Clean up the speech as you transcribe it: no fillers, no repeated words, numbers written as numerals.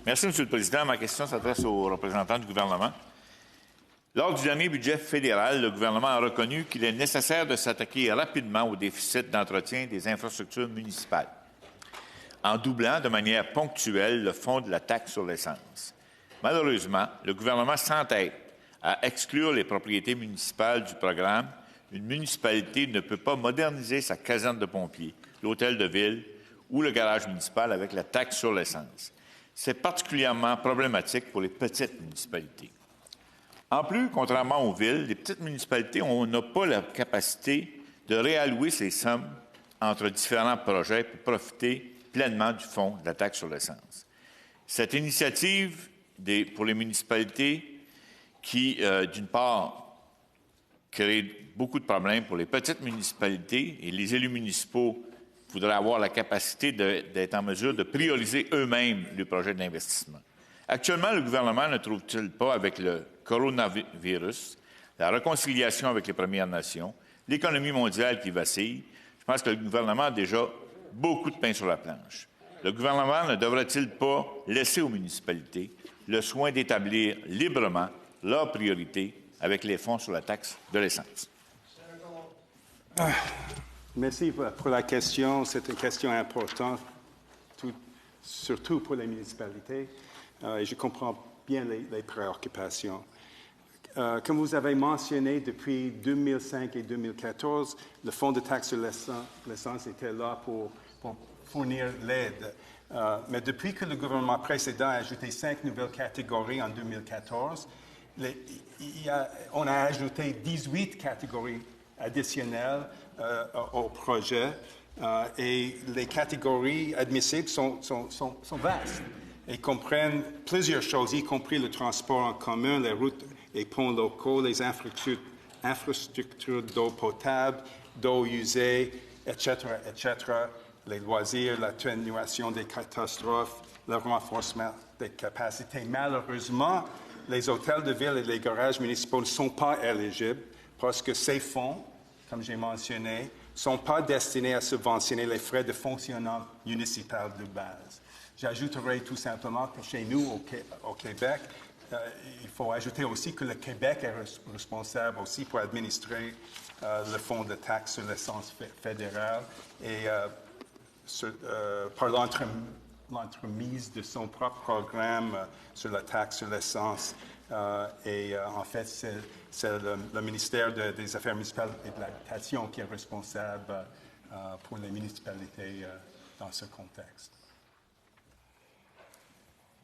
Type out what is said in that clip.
Merci, M. le Président. Ma question s'adresse aux représentants du gouvernement. Lors du dernier budget fédéral, le gouvernement a reconnu qu'il est nécessaire de s'attaquer rapidement au déficit d'entretien des infrastructures municipales, en doublant de manière ponctuelle le fonds de la taxe sur l'essence. Malheureusement, le gouvernement s'entête à exclure les propriétés municipales du programme. Une municipalité ne peut pas moderniser sa caserne de pompiers, l'hôtel de ville ou le garage municipal avec la taxe sur l'essence. C'est particulièrement problématique pour les petites municipalités. En plus, contrairement aux villes, les petites municipalités n'ont pas la capacité de réallouer ces sommes entre différents projets pour profiter pleinement du fonds de la taxe sur l'essence. Cette initiative pour les municipalités qui, d'une part, crée beaucoup de problèmes pour les petites municipalités et les élus municipaux voudraient avoir la capacité d'être en mesure de prioriser eux-mêmes le projet d'investissement. Actuellement, le gouvernement ne trouve-t-il pas, avec le coronavirus, la réconciliation avec les Premières Nations, l'économie mondiale qui vacille, je pense que le gouvernement a déjà beaucoup de pain sur la planche. Le gouvernement ne devrait-il pas laisser aux municipalités le soin d'établir librement leurs priorités avec les fonds sur la taxe de l'essence? Merci pour la question. C'est une question importante, surtout pour les municipalités. Et je comprends bien les préoccupations. Comme vous avez mentionné, depuis 2005 et 2014, le fonds de taxe sur l'essence était là pour fournir l'aide. Mais depuis que le gouvernement précédent a ajouté 5 nouvelles catégories en 2014, on a ajouté 18 catégories additionnelles au projet et les catégories admissibles sont vastes et comprennent plusieurs choses, y compris le transport en commun, les routes et ponts locaux, les infrastructures d'eau potable, d'eau usée, etc., les loisirs, l'atténuation des catastrophes, le renforcement des capacités. Malheureusement, les hôtels de ville et les garages municipaux ne sont pas éligibles parce que ces fonds, comme j'ai mentionné, ne sont pas destinés à subventionner les frais de fonctionnement municipal de base. J'ajouterai tout simplement que chez nous, au Québec, il faut ajouter aussi que le Québec est responsable aussi pour administrer le fonds de taxe sur l'essence fédérale et par l'entremise de son propre programme sur la taxe sur l'essence. En fait, c'est le ministère des Affaires municipales et de l'Habitation qui est responsable pour les municipalités dans ce contexte.